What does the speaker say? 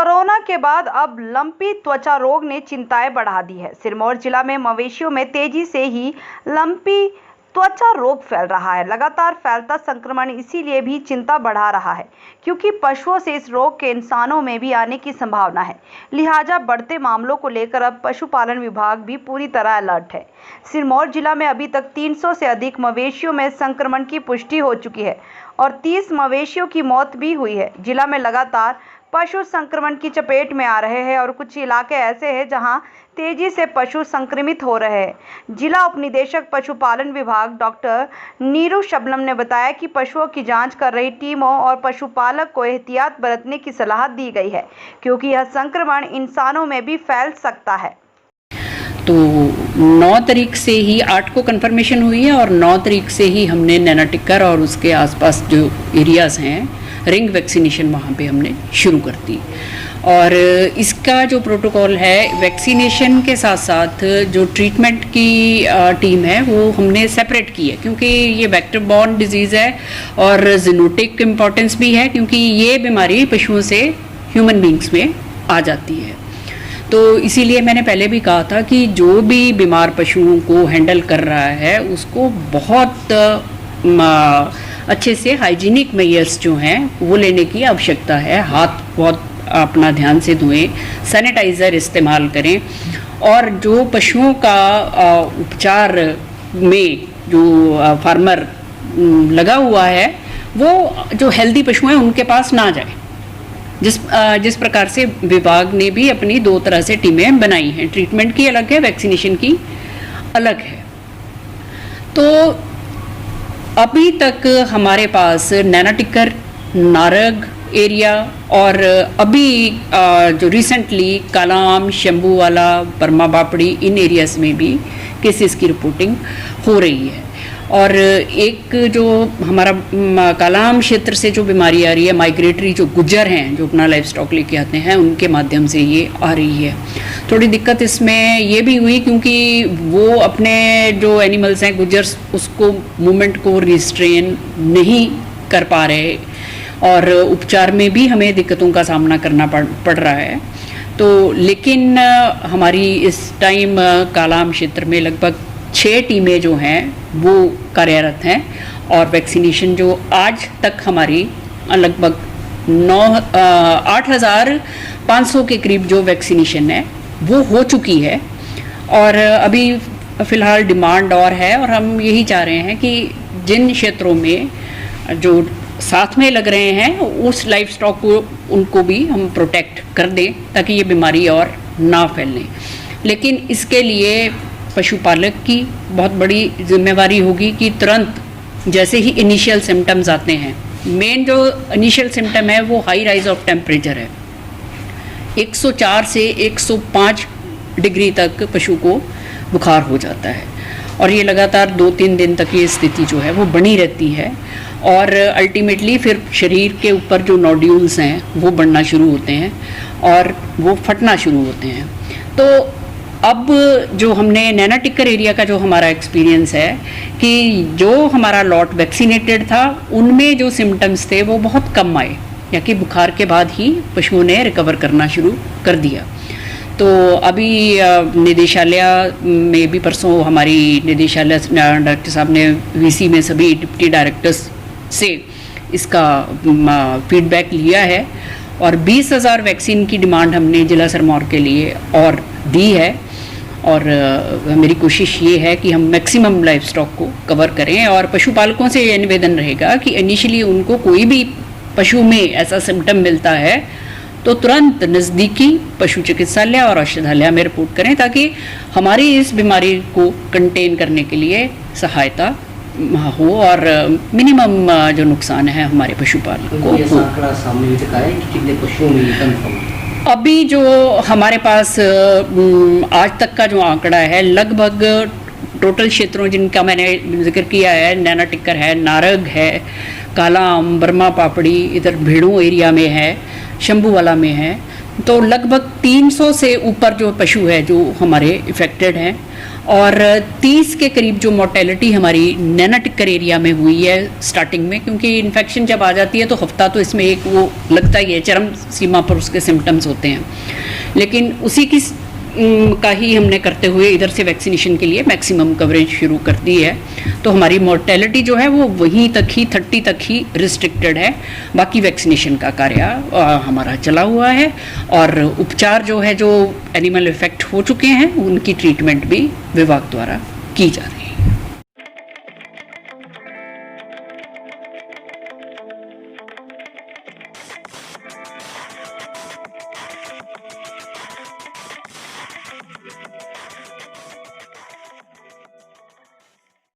Corona के बाद अब लंपी त्वचा रोग ने चिंताएं बढ़ा दी है। सिरमौर जिला में मवेशियों में तेजी से ही लंपी त्वचा रोग फैल रहा है। लगातार फैलता संक्रमण इसीलिए भी चिंता बढ़ा रहा है क्योंकि पशुओं से इस रोग के इंसानों में भी आने की संभावना है। लिहाजा बढ़ते मामलों को लेकर अब पशुपालन विभाग भी पूरी तरह अलर्ट है। सिरमौर जिला में अभी तक 300 से अधिक मवेशियों में संक्रमण की पुष्टि हो चुकी है और 30 मवेशियों की मौत भी हुई है। जिला में लगातार पशु संक्रमण की चपेट में आ रहे हैं और कुछ इलाके ऐसे हैं जहां तेजी से पशु संक्रमित हो रहे हैं। जिला उपनिदेशक पशुपालन विभाग डॉक्टर नीरू शबनम ने बताया कि पशुओं की जांच कर रही टीमों और पशुपालक को एहतियात बरतने की सलाह दी गई है क्योंकि यह संक्रमण इंसानों में भी फैल सकता है। तो 9 तारीख से ही 8 को कंफर्मेशन हुई है और 9 तारीख से ही हमने नैना टिक्कर और उसके आसपास जो एरियाज़ हैं रिंग वैक्सीनेशन वहाँ पे हमने शुरू कर दी। और इसका जो प्रोटोकॉल है वैक्सीनेशन के साथ साथ जो ट्रीटमेंट की टीम है वो हमने सेपरेट की है क्योंकि ये वेक्टर बॉर्न डिजीज़ है और जीनोटिक इम्पॉर्टेंस भी है क्योंकि ये बीमारी पशुओं से ह्यूमन बींग्स में आ जाती है। तो इसीलिए मैंने पहले भी कहा था कि जो भी बीमार पशुओं को हैंडल कर रहा है उसको बहुत अच्छे से हाइजीनिक मेजर्स जो हैं वो लेने की आवश्यकता है। हाथ बहुत अपना ध्यान से धोएं, सैनिटाइज़र इस्तेमाल करें और जो पशुओं का उपचार में जो फार्मर लगा हुआ है वो जो हेल्दी पशु हैं उनके पास ना जाए। जिस प्रकार से विभाग ने भी अपनी 2 तरह से टीमें बनाई हैं, ट्रीटमेंट की अलग है, वैक्सीनेशन की अलग है। तो अभी तक हमारे पास नैना टिक्कर, नारग एरिया और अभी जो रिसेंटली कालाम, शंभू वाला, बर्मा बापड़ी इन एरियाज़ में भी केसेस की रिपोर्टिंग हो रही है। और एक जो हमारा कालाम क्षेत्र से जो बीमारी आ रही है, माइग्रेटरी जो गुज्जर हैं जो अपना लाइफ स्टॉक लेके आते हैं उनके माध्यम से ये आ रही है। थोड़ी दिक्कत इसमें ये भी हुई क्योंकि वो अपने जो एनिमल्स हैं गुज्जर्स उसको मूवमेंट को रिस्ट्रेन नहीं कर पा रहे और उपचार में भी हमें दिक्कतों का सामना करना पड़ रहा है। तो लेकिन हमारी इस टाइम कालाम क्षेत्र में लगभग 6 टीमें जो हैं वो कार्यरत हैं और वैक्सीनेशन जो आज तक हमारी लगभग 8,500 के करीब जो वैक्सीनेशन है वो हो चुकी है। और अभी फ़िलहाल डिमांड और है और हम यही चाह रहे हैं कि जिन क्षेत्रों में जो साथ में लग रहे हैं उस लाइफ स्टॉक को उनको भी हम प्रोटेक्ट कर दें ताकि ये बीमारी और ना फैले। लेकिन इसके लिए पशुपालक की बहुत बड़ी जिम्मेवारी होगी कि तुरंत जैसे ही इनिशियल सिम्टम्स आते हैं, मेन जो इनिशियल सिम्टम है वो हाई राइज ऑफ टेम्परेचर है। 104 से 105 डिग्री तक पशु को बुखार हो जाता है और ये लगातार 2-3 दिन तक ये स्थिति जो है वो बनी रहती है और अल्टीमेटली फिर शरीर के ऊपर जो नोड्यूल्स हैं वो बढ़ना शुरू होते हैं और वो फटना शुरू होते हैं। तो अब जो हमने नैना टिक्कर एरिया का जो हमारा एक्सपीरियंस है कि जो हमारा लॉट वैक्सीनेटेड था उनमें जो सिम्टम्स थे वो बहुत कम आए या कि बुखार के बाद ही पशुओं ने रिकवर करना शुरू कर दिया। तो अभी निदेशालय में भी परसों हमारी निदेशालय डायरेक्टर साहब ने वीसी में सभी डिप्टी डायरेक्टर्स से इसका फीडबैक लिया है और 20,000 वैक्सीन की डिमांड हमने जिला सिरमौर के लिए और दी है। और मेरी कोशिश ये है कि हम मैक्सिमम लाइफ स्टॉक को कवर करें और पशुपालकों से ये निवेदन रहेगा कि इनिशियली उनको कोई भी पशु में ऐसा सिम्टम मिलता है तो तुरंत नज़दीकी पशु चिकित्सालय और औषधालय में रिपोर्ट करें ताकि हमारी इस बीमारी को कंटेन करने के लिए सहायता हो और मिनिमम जो नुकसान है हमारे पशुपालकों को हो। अभी जो हमारे पास आज तक का जो आंकड़ा है लगभग टोटल क्षेत्रों जिनका मैंने जिक्र किया है, नैना टिक्कर है, नारग है, कालाम, बर्मा पापड़ी, इधर भेड़ों एरिया में है, शंभू वाला में है, तो लगभग 300 से ऊपर जो पशु है जो हमारे इफेक्टेड हैं और 30 के करीब जो मोर्टेलिटी हमारी नैना टिक्कर एरिया में हुई है स्टार्टिंग में, क्योंकि इन्फेक्शन जब आ जाती है तो हफ्ता तो इसमें एक वो लगता ही है, चरम सीमा पर उसके सिम्टम्स होते हैं, लेकिन उसी की का ही हमने करते हुए इधर से वैक्सीनेशन के लिए मैक्सिमम कवरेज शुरू कर दी है। तो हमारी मोर्टेलिटी जो है वो वहीं तक ही 30 तक ही रिस्ट्रिक्टेड है। बाकी वैक्सीनेशन का कार्य हमारा चला हुआ है और उपचार जो है जो एनिमल इफेक्ट हो चुके हैं उनकी ट्रीटमेंट भी विभाग द्वारा की जा रही है।